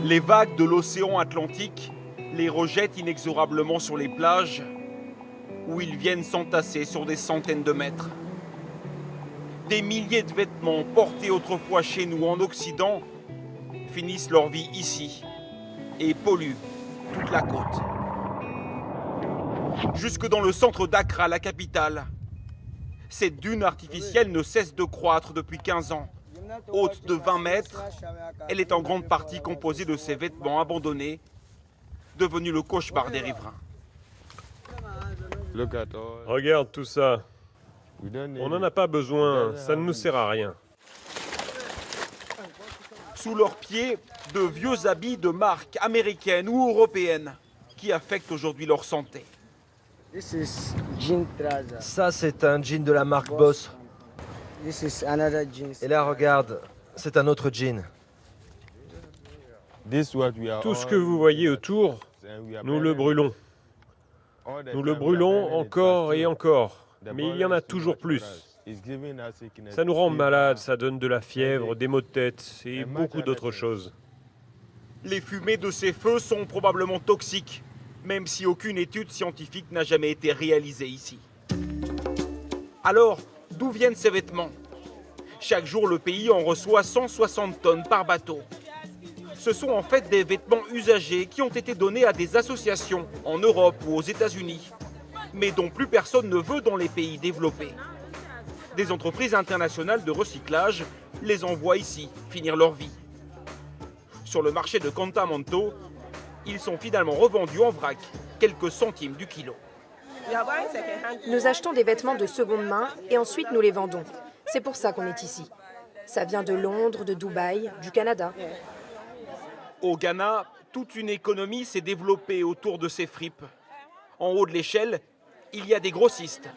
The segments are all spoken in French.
Les vagues de l'océan Atlantique les rejettent inexorablement sur les plages où ils viennent s'entasser sur des centaines de mètres. Des milliers de vêtements portés autrefois chez nous en Occident finissent leur vie ici et polluent toute la côte. Jusque dans le centre d'Accra, la capitale, cette dune artificielle ne cesse de croître depuis 15 ans. Haute de 20 mètres, elle est en grande partie composée de ces vêtements abandonnés, devenus le cauchemar des riverains. Regarde tout ça. On n'en a pas besoin, ça ne nous sert à rien. Sous leurs pieds, de vieux habits de marque américaine ou européenne qui affectent aujourd'hui leur santé. Ça, c'est un jean de la marque Boss. Et là, regarde, c'est un autre jean. Tout ce que vous voyez autour, nous le brûlons. Nous le brûlons encore et encore, mais il y en a toujours plus. Ça nous rend malades, ça donne de la fièvre, des maux de tête et beaucoup d'autres choses. Les fumées de ces feux sont probablement toxiques, même si aucune étude scientifique n'a jamais été réalisée ici. Alors, d'où viennent ces vêtements? Chaque jour, le pays en reçoit 160 tonnes par bateau. Ce sont en fait des vêtements usagés qui ont été donnés à des associations en Europe ou aux États-Unis, mais dont plus personne ne veut dans les pays développés. Des entreprises internationales de recyclage les envoient ici finir leur vie. Sur le marché de Contamonto, ils sont finalement revendus en vrac, quelques centimes du kilo. Nous achetons des vêtements de seconde main et ensuite nous les vendons. C'est pour ça qu'on est ici. Ça vient de Londres, de Dubaï, du Canada. Au Ghana, toute une économie s'est développée autour de ces fripes. En haut de l'échelle, il y a des grossistes.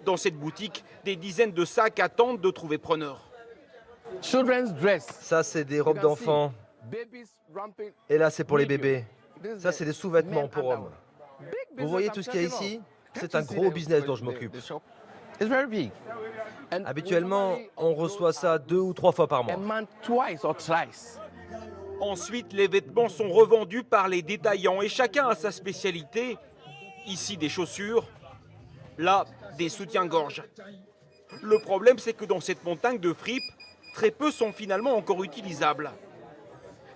Dans cette boutique, des dizaines de sacs attendent de trouver preneur. Ça, c'est des robes d'enfants. Et là, c'est pour les bébés. Ça, c'est des sous-vêtements pour hommes. Vous voyez tout ce qu'il y a ici? C'est un gros business dont je m'occupe. Habituellement, on reçoit ça 2 ou 3 fois par mois. Ensuite, les vêtements sont revendus par les détaillants et chacun a sa spécialité. Ici, des chaussures. Là, des soutiens-gorge. Le problème, c'est que dans cette montagne de fripes, très peu sont finalement encore utilisables.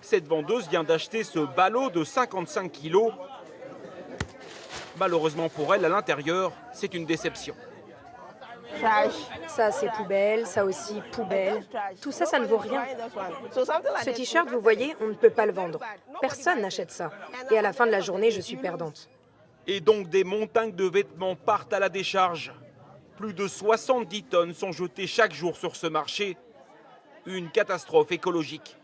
Cette vendeuse vient d'acheter ce ballot de 55 kilos. Malheureusement pour elle, à l'intérieur, c'est une déception. Ça, c'est poubelle, ça aussi, poubelle. Tout ça, ça ne vaut rien. Ce t-shirt, vous voyez, on ne peut pas le vendre. Personne n'achète ça. Et à la fin de la journée, je suis perdante. Et donc des montagnes de vêtements partent à la décharge. Plus de 70 tonnes sont jetées chaque jour sur ce marché. Une catastrophe écologique.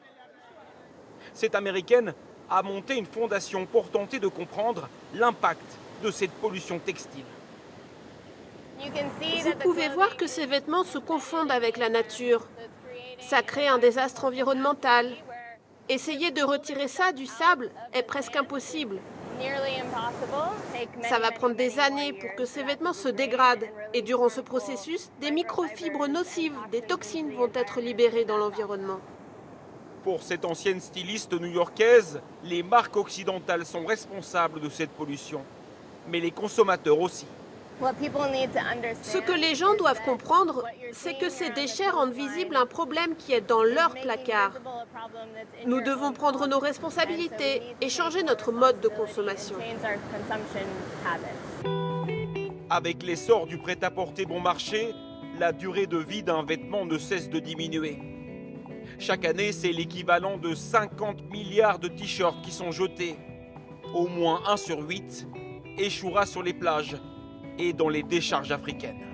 Cette Américaine a monté une fondation pour tenter de comprendre l'impact de cette pollution textile. Vous pouvez voir que ces vêtements se confondent avec la nature. Ça crée un désastre environnemental. Essayer de retirer ça du sable est presque impossible. Ça va prendre des années pour que ces vêtements se dégradent. Et durant ce processus, des microfibres nocives, des toxines vont être libérées dans l'environnement. Pour cette ancienne styliste new-yorkaise, les marques occidentales sont responsables de cette pollution, mais les consommateurs aussi. Ce que les gens doivent comprendre, c'est que ces déchets rendent visible un problème qui est dans leur placard. Nous devons prendre nos responsabilités et changer notre mode de consommation. Avec l'essor du prêt-à-porter bon marché, la durée de vie d'un vêtement ne cesse de diminuer. Chaque année, c'est l'équivalent de 50 milliards de t-shirts qui sont jetés. Au moins 1 sur 8 échouera sur les plages et dans les décharges africaines.